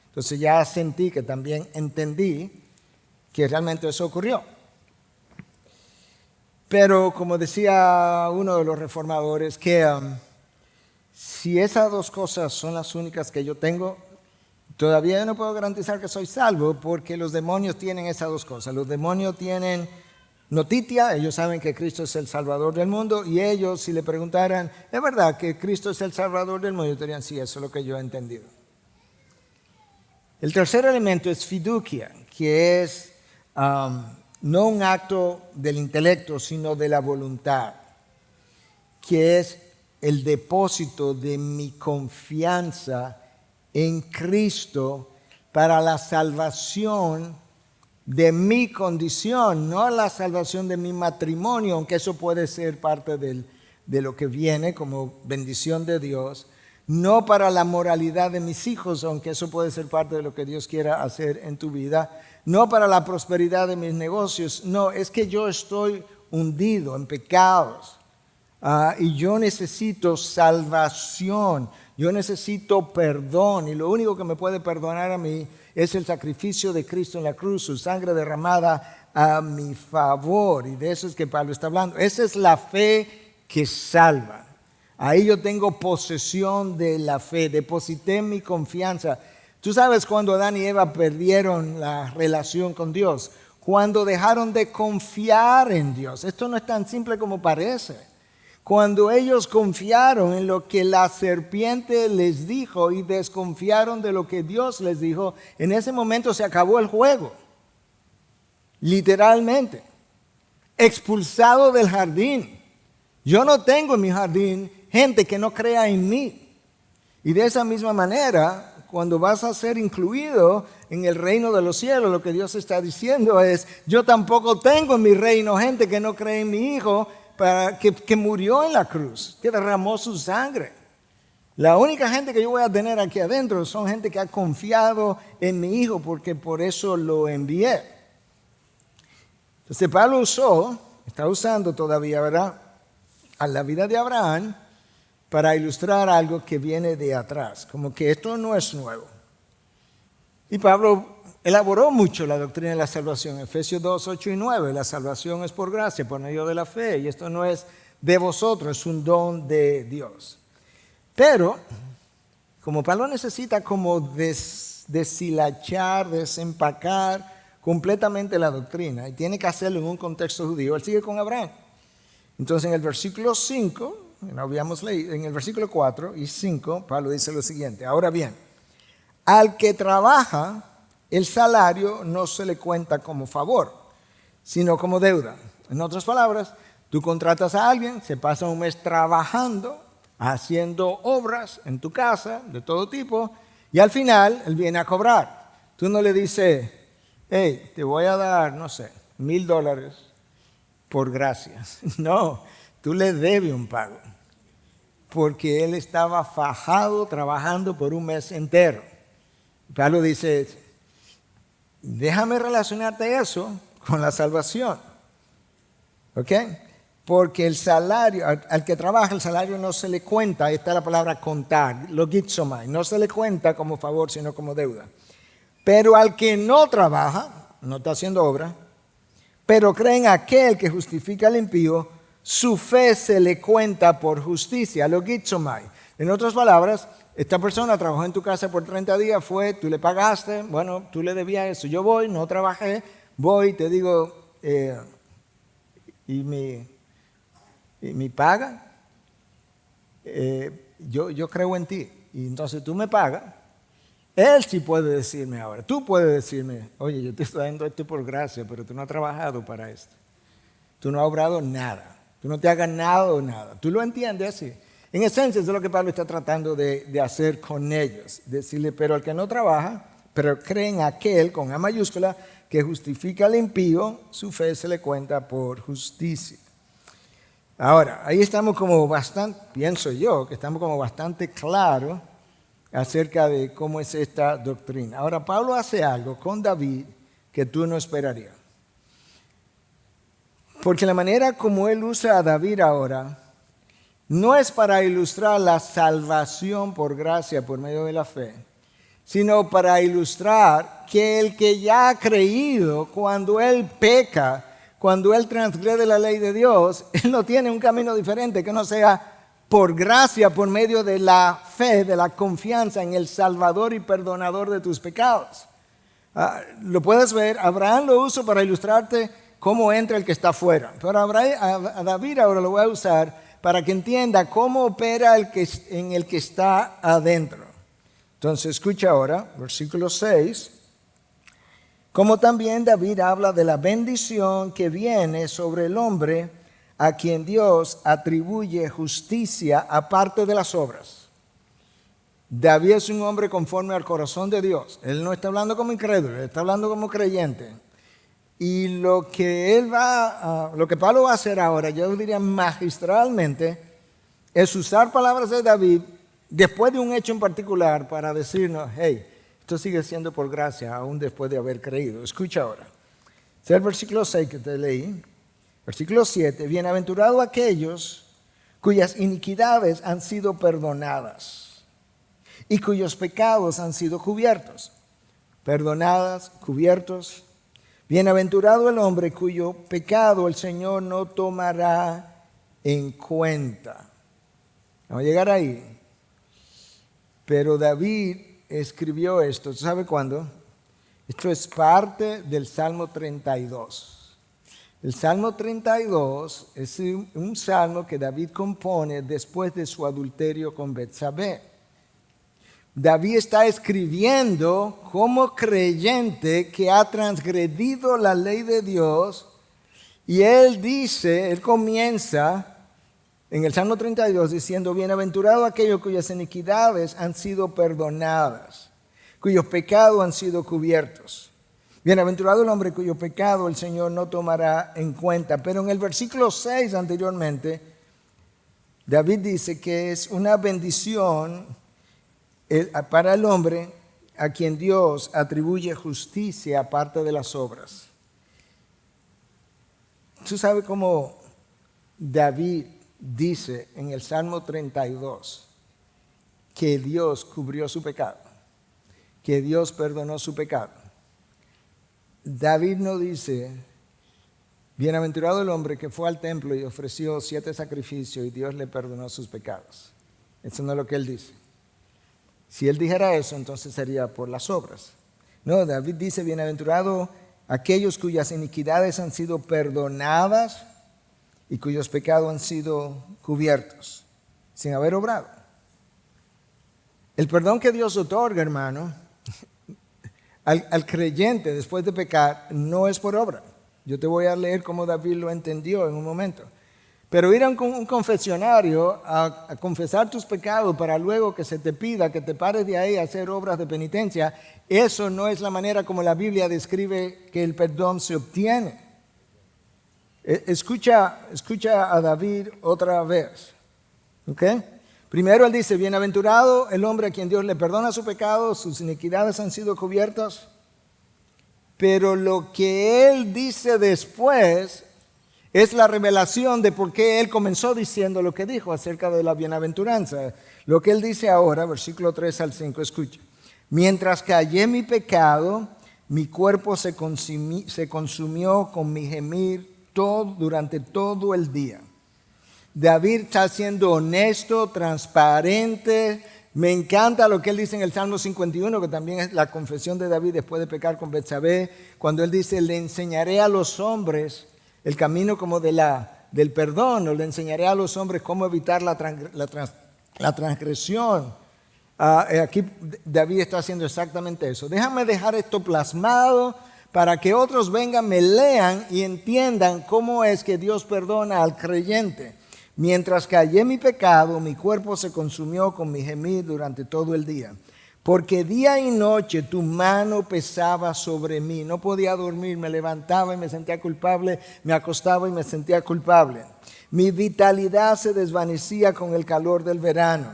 Entonces ya sentí que también entendí que realmente eso ocurrió. Pero como decía uno de los reformadores, que si esas dos cosas son las únicas que yo tengo, todavía no puedo garantizar que soy salvo porque los demonios tienen esas dos cosas. Los demonios tienen notitia, ellos saben que Cristo es el Salvador del mundo y ellos si le preguntaran, ¿es verdad que Cristo es el Salvador del mundo? Ellos dirían, sí, eso es lo que yo he entendido. El tercer elemento es fiducia, que es no un acto del intelecto, sino de la voluntad, que es el depósito de mi confianza en Cristo para la salvación de mi condición, no la salvación de mi matrimonio, aunque eso puede ser parte de lo que viene como bendición de Dios, no para la moralidad de mis hijos, aunque eso puede ser parte de lo que Dios quiera hacer en tu vida, no para la prosperidad de mis negocios, no, es que yo estoy hundido en pecados y yo necesito salvación, yo necesito perdón y lo único que me puede perdonar a mí es el sacrificio de Cristo en la cruz, su sangre derramada a mi favor, y de eso es que Pablo está hablando. Esa es la fe que salva. Ahí yo tengo posesión de la fe, deposité mi confianza. Tú sabes cuando Adán y Eva perdieron la relación con Dios, cuando dejaron de confiar en Dios. Esto no es tan simple como parece. Cuando ellos confiaron en lo que la serpiente les dijo y desconfiaron de lo que Dios les dijo, en ese momento se acabó el juego. Literalmente. Expulsado del jardín. Yo no tengo en mi jardín gente que no crea en mí. Y de esa misma manera, cuando vas a ser incluido en el reino de los cielos, lo que Dios está diciendo es, yo tampoco tengo en mi reino gente que no cree en mi hijo, que murió en la cruz, que derramó su sangre. La única gente que yo voy a tener aquí adentro son gente que ha confiado en mi hijo, porque por eso lo envié. Entonces Pablo está usando todavía, ¿verdad?, a la vida de Abraham para ilustrar algo que viene de atrás, como que esto no es nuevo. Y Pablo elaboró mucho la doctrina de la salvación. Efesios 2, 8 y 9, la salvación es por gracia, por medio de la fe, y esto no es de vosotros, es un don de Dios. Pero, como Pablo necesita como deshilachar, desempacar completamente la doctrina, y tiene que hacerlo en un contexto judío, él sigue con Abraham. Entonces en el versículo 5, no habíamos leído, en el versículo 4 y 5, Pablo dice lo siguiente: ahora bien, al que trabaja, el salario no se le cuenta como favor, sino como deuda. En otras palabras, tú contratas a alguien, se pasa un mes trabajando, haciendo obras en tu casa de todo tipo, y al final él viene a cobrar. Tú no le dices, hey, te voy a dar, no sé, $1,000 por gracia. No, tú le debes un pago, porque él estaba fajado trabajando por un mes entero. Pablo dice, déjame relacionarte eso con la salvación, ¿ok? Porque el salario, al que trabaja, el salario no se le cuenta, ahí está la palabra contar, logizomai, no se le cuenta como favor, sino como deuda. Pero al que no trabaja, no está haciendo obra, pero cree en aquel que justifica al impío, su fe se le cuenta por justicia, logizomai. En otras palabras, esta persona trabajó en tu casa por 30 días, tú le pagaste, bueno, tú le debías eso. Yo voy, no trabajé, voy, te digo, ¿y mi paga? Yo creo en ti, y entonces tú me pagas. Él sí puede decirme ahora, tú puedes decirme, oye, yo te estoy dando esto por gracia, pero tú no has trabajado para esto. Tú no has obrado nada, tú no te has ganado nada. ¿Tú lo entiendes así? En esencia, eso es lo que Pablo está tratando de hacer con ellos. Decirle, pero el que no trabaja, pero cree en aquel, con A mayúscula, que justifica al impío, su fe se le cuenta por justicia. Ahora, ahí estamos como bastante, pienso yo, que estamos como bastante claros acerca de cómo es esta doctrina. Ahora, Pablo hace algo con David que tú no esperarías. Porque la manera como él usa a David ahora no es para ilustrar la salvación por gracia por medio de la fe, sino para ilustrar que el que ya ha creído, cuando él peca, cuando él transgrede la ley de Dios, él no tiene un camino diferente que no sea por gracia, por medio de la fe, de la confianza en el Salvador y perdonador de tus pecados. Lo puedes ver, Abraham lo uso para ilustrarte cómo entra el que está afuera. Pero a David ahora lo voy a usar para que entienda cómo opera en el que está adentro. Entonces escucha ahora, versículo 6, como también David habla de la bendición que viene sobre el hombre a quien Dios atribuye justicia aparte de las obras. David es un hombre conforme al corazón de Dios. Él no está hablando como incrédulo, él está hablando como creyente. Y lo que Pablo va a hacer ahora, yo diría magistralmente, es usar palabras de David después de un hecho en particular para decirnos, hey, esto sigue siendo por gracia aún después de haber creído. Escucha ahora. Es el versículo 6 que te leí. Versículo 7, bienaventurados aquellos cuyas iniquidades han sido perdonadas y cuyos pecados han sido cubiertos. Perdonadas, cubiertos. Bienaventurado el hombre cuyo pecado el Señor no tomará en cuenta. Vamos a llegar ahí. Pero David escribió esto, ¿sabe cuándo? Esto es parte del Salmo 32. El Salmo 32 es un salmo que David compone después de su adulterio con Betsabé. David está escribiendo como creyente que ha transgredido la ley de Dios y él comienza en el Salmo 32 diciendo, bienaventurado aquellos cuyas iniquidades han sido perdonadas, cuyos pecados han sido cubiertos. Bienaventurado el hombre cuyo pecado el Señor no tomará en cuenta. Pero en el versículo 6 anteriormente, David dice que es una bendición para el hombre a quien Dios atribuye justicia aparte de las obras. ¿Tú sabes cómo David dice en el Salmo 32 que Dios cubrió su pecado? Que Dios perdonó su pecado. David no dice, bienaventurado el hombre que fue al templo y ofreció 7 sacrificios y Dios le perdonó sus pecados. Eso no es lo que él dice. Si él dijera eso, entonces sería por las obras. No, David dice, bienaventurado aquellos cuyas iniquidades han sido perdonadas y cuyos pecados han sido cubiertos, sin haber obrado. El perdón que Dios otorga, hermano, al creyente después de pecar, no es por obra. Yo te voy a leer cómo David lo entendió en un momento. Pero ir a un confesionario a confesar tus pecados para luego que se te pida que te pares de ahí a hacer obras de penitencia, eso no es la manera como la Biblia describe que el perdón se obtiene. Escucha a David otra vez. ¿Ok? Primero él dice, bienaventurado el hombre a quien Dios le perdona su pecado, sus iniquidades han sido cubiertas. Pero lo que él dice después es la revelación de por qué él comenzó diciendo lo que dijo acerca de la bienaventuranza. Lo que él dice ahora, versículo 3 al 5, escucha. Mientras que hallé mi pecado, mi cuerpo se consumió con mi gemir durante todo el día. David está siendo honesto, transparente. Me encanta lo que él dice en el Salmo 51, que también es la confesión de David después de pecar con Betsabé, cuando él dice, le enseñaré a los hombres el camino como del perdón, o le enseñaré a los hombres cómo evitar la transgresión. Aquí David está haciendo exactamente eso. Déjame dejar esto plasmado para que otros vengan, me lean y entiendan cómo es que Dios perdona al creyente. Mientras que hallé mi pecado, mi cuerpo se consumió con mi gemir durante todo el día. Porque día y noche tu mano pesaba sobre mí. No podía dormir, me levantaba y me sentía culpable, me acostaba y me sentía culpable. Mi vitalidad se desvanecía con el calor del verano.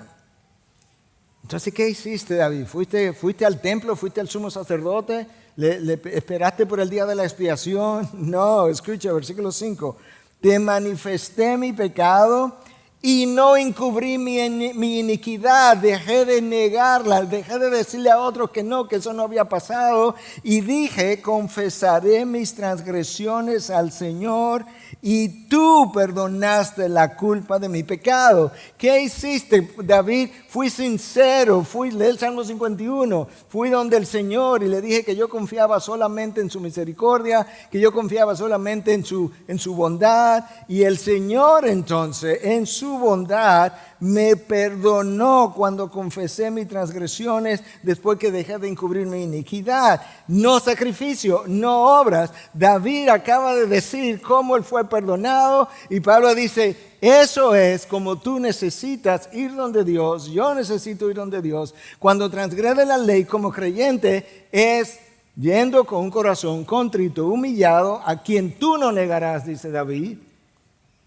Entonces, ¿qué hiciste, David? ¿Fuiste al templo? ¿Fuiste al sumo sacerdote? ¿Le esperaste por el día de la expiación? No, escucha, versículo 5. Te manifesté mi pecado y no encubrí mi iniquidad. Dejé de negarla, dejé de decirle a otros que no, que eso no había pasado. Y dije, confesaré mis transgresiones al Señor y tú perdonaste la culpa de mi pecado. ¿Qué hiciste, David? Fui sincero, leí el Salmo 51, fui donde el Señor y le dije que yo confiaba solamente en su misericordia, que yo confiaba solamente en su bondad. Y el Señor entonces, en su bondad, me perdonó cuando confesé mis transgresiones después que dejé de encubrir mi iniquidad. No sacrificio, no obras. David acaba de decir cómo él fue perdonado y Pablo dice, eso es como tú necesitas ir donde Dios, yo necesito ir donde Dios. Cuando transgrede la ley como creyente es yendo con un corazón contrito, humillado, a quien tú no negarás, dice David.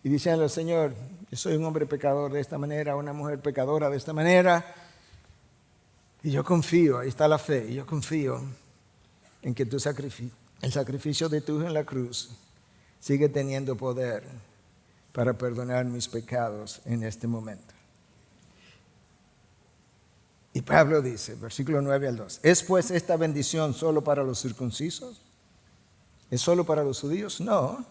Y diciendo, Señor, yo soy un hombre pecador de esta manera, una mujer pecadora de esta manera. Y yo confío, ahí está la fe, y yo confío en que el sacrificio de tu Hijo en la cruz sigue teniendo poder para perdonar mis pecados en este momento. Y Pablo dice, versículo 9 al 2, ¿es pues esta bendición solo para los circuncisos? ¿Es solo para los judíos? No,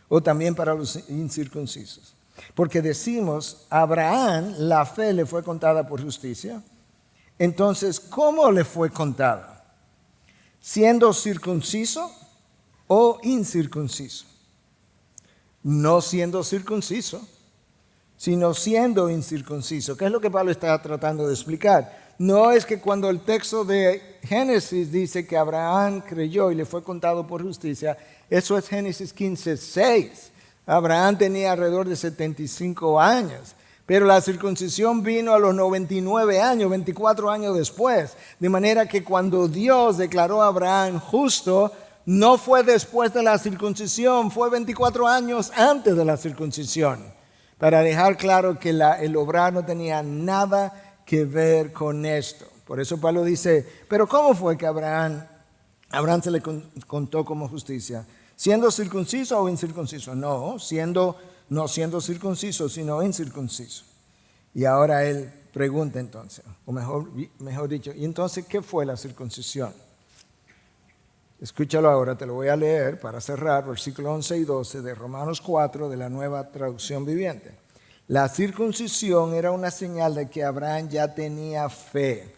o también para los incircuncisos. Porque decimos, a Abraham la fe le fue contada por justicia. Entonces, ¿cómo le fue contada? ¿Siendo circunciso o incircunciso? No siendo circunciso, sino siendo incircunciso. ¿Qué es lo que Pablo está tratando de explicar? No es que cuando el texto de Génesis dice que Abraham creyó y le fue contado por justicia, eso es Génesis 15:6. Abraham tenía alrededor de 75 años, pero la circuncisión vino a los 99 años, 24 años después. De manera que cuando Dios declaró a Abraham justo, no fue después de la circuncisión, fue 24 años antes de la circuncisión. Para dejar claro que el obrar no tenía nada que ver con esto. Por eso Pablo dice, pero ¿cómo fue que Abraham se le contó como justicia? ¿Siendo circunciso o incircunciso? No siendo circunciso, sino incircunciso. Y ahora él pregunta entonces, o mejor dicho, ¿y entonces qué fue la circuncisión? Escúchalo ahora, te lo voy a leer para cerrar, versículos 11 y 12 de Romanos 4 de la Nueva Traducción Viviente. La circuncisión era una señal de que Abraham ya tenía fe.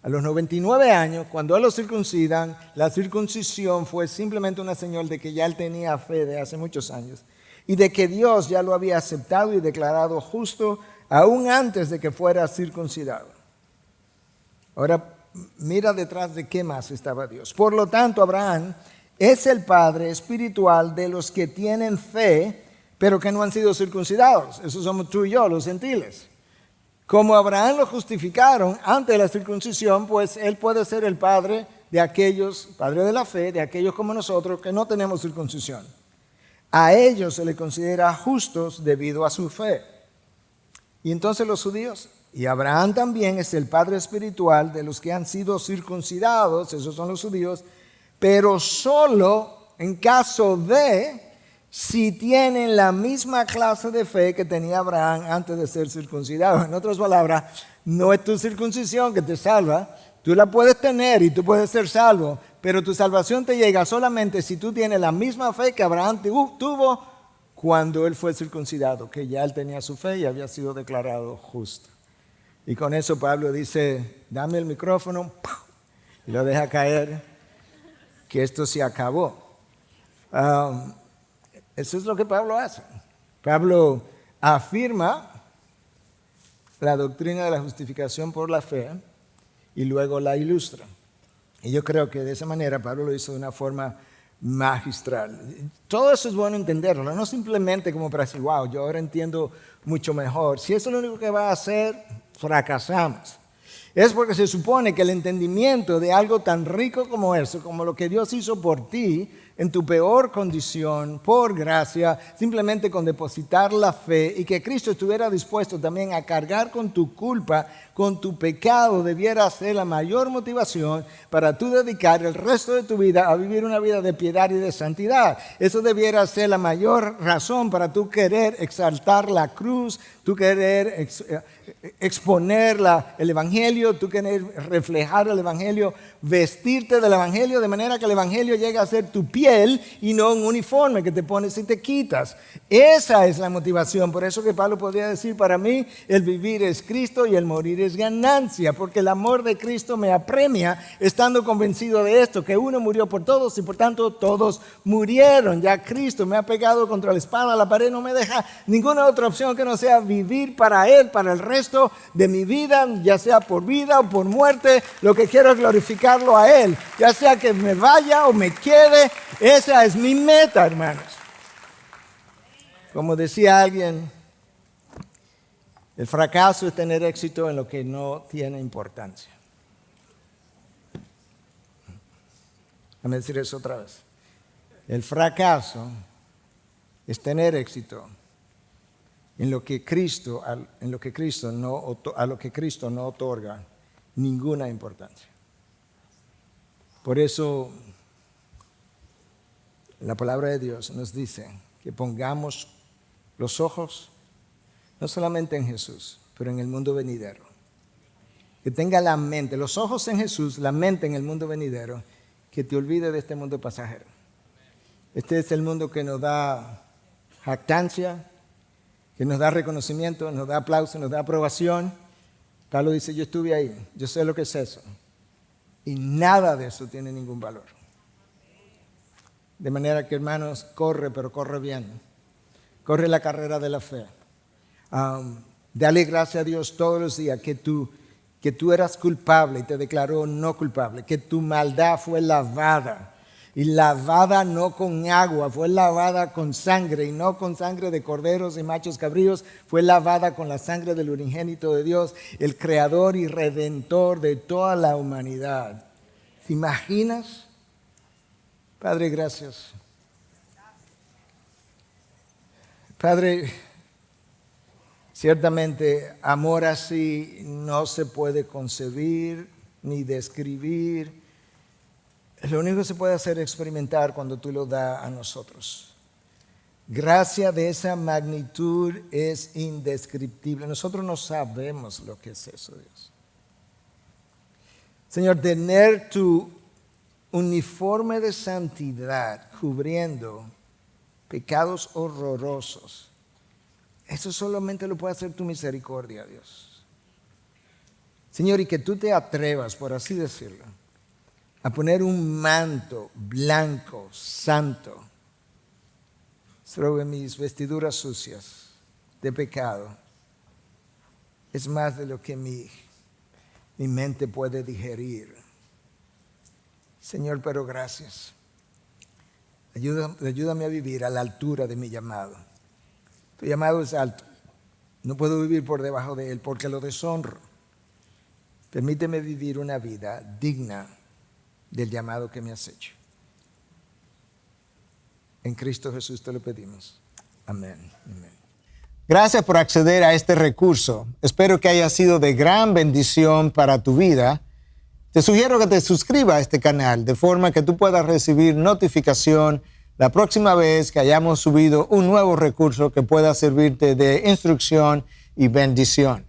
A los 99 años, cuando él lo circuncidan, la circuncisión fue simplemente una señal de que ya él tenía fe de hace muchos años y de que Dios ya lo había aceptado y declarado justo aún antes de que fuera circuncidado. Ahora, mira detrás de qué más estaba Dios. Por lo tanto, Abraham es el padre espiritual de los que tienen fe, pero que no han sido circuncidados. Eso somos tú y yo, los gentiles. Como Abraham lo justificaron antes de la circuncisión, pues él puede ser el padre de aquellos, padre de la fe, de aquellos como nosotros que no tenemos circuncisión. A ellos se les considera justos debido a su fe. Y entonces los judíos, y Abraham también es el padre espiritual de los que han sido circuncidados, esos son los judíos, pero solo en caso de si tienen la misma clase de fe que tenía Abraham antes de ser circuncidado. En otras palabras, no es tu circuncisión que te salva, tú la puedes tener y tú puedes ser salvo, pero tu salvación te llega solamente si tú tienes la misma fe que Abraham tuvo cuando él fue circuncidado, que ya él tenía su fe y había sido declarado justo. Y con eso Pablo dice, dame el micrófono, y lo deja caer, que esto se acabó. Eso es lo que Pablo hace. Pablo afirma la doctrina de la justificación por la fe y luego la ilustra. Y yo creo que de esa manera Pablo lo hizo de una forma magistral. Todo eso es bueno entenderlo, no simplemente como para decir, wow, yo ahora entiendo mucho mejor. Si eso es lo único que va a hacer, fracasamos. Es porque se supone que el entendimiento de algo tan rico como eso, como lo que Dios hizo por ti, en tu peor condición, por gracia, simplemente con depositar la fe y que Cristo estuviera dispuesto también a cargar con tu culpa, con tu pecado, debiera ser la mayor motivación para tú dedicar el resto de tu vida a vivir una vida de piedad y de santidad. Eso debiera ser la mayor razón para tú querer exaltar la cruz, tú querer exponer el Evangelio, tú querer reflejar el Evangelio, vestirte del Evangelio de manera que el Evangelio llegue a ser tu piel y no un uniforme que te pones y te quitas. Esa es la motivación. Por eso que Pablo podría decir, para mí el vivir es Cristo y el morir es ganancia, porque el amor de Cristo me apremia estando convencido de esto, que uno murió por todos y por tanto todos murieron. Ya Cristo me ha pegado contra la espada, la pared, no me deja ninguna otra opción que no sea vivir para Él, para el resto de mi vida, ya sea por vida o por muerte. Lo que quiero es glorificarlo a Él, ya sea que me vaya o me quede. Esa es mi meta, hermanos. Como decía alguien, el fracaso es tener éxito en lo que no tiene importancia. Déjame decir eso otra vez. El fracaso es tener éxito en lo que Cristo, a lo que Cristo no otorga ninguna importancia. Por eso la palabra de Dios nos dice que pongamos los ojos no solamente en Jesús, pero en el mundo venidero. Que tenga la mente, los ojos en Jesús, la mente en el mundo venidero, que te olvide de este mundo pasajero. Este es el mundo que nos da jactancia, que nos da reconocimiento, nos da aplauso, nos da aprobación. Pablo dice, yo estuve ahí, yo sé lo que es eso. Y nada de eso tiene ningún valor. De manera que, hermanos, corre, pero corre bien. Corre la carrera de la fe. Dale gracias a Dios todos los días que tú eras culpable y te declaró no culpable, que tu maldad fue lavada. Y lavada no con agua, fue lavada con sangre, y no con sangre de corderos y machos cabríos, fue lavada con la sangre del unigénito de Dios, el creador y redentor de toda la humanidad. ¿Te imaginas? Padre, gracias. Padre, ciertamente amor así no se puede concebir ni describir. Lo único que se puede hacer es experimentar cuando tú lo das a nosotros. Gracia de esa magnitud es indescriptible. Nosotros no sabemos lo que es eso, Dios. Señor, tener tu uniforme de santidad cubriendo pecados horrorosos Eso solamente lo puede hacer tu misericordia, Dios. Señor, y que tú te atrevas, por así decirlo, a poner un manto blanco, santo, sobre mis vestiduras sucias de pecado. Es más de lo que mi mente puede digerir. Señor, pero gracias. Ayúdame a vivir a la altura de mi llamado. Tu llamado es alto. No puedo vivir por debajo de él porque lo deshonro. Permíteme vivir una vida digna del llamado que me has hecho. En Cristo Jesús te lo pedimos. Amén. Amén. Gracias por acceder a este recurso. Espero que haya sido de gran bendición para tu vida. Te sugiero que te suscribas a este canal de forma que tú puedas recibir notificación la próxima vez que hayamos subido un nuevo recurso que pueda servirte de instrucción y bendición.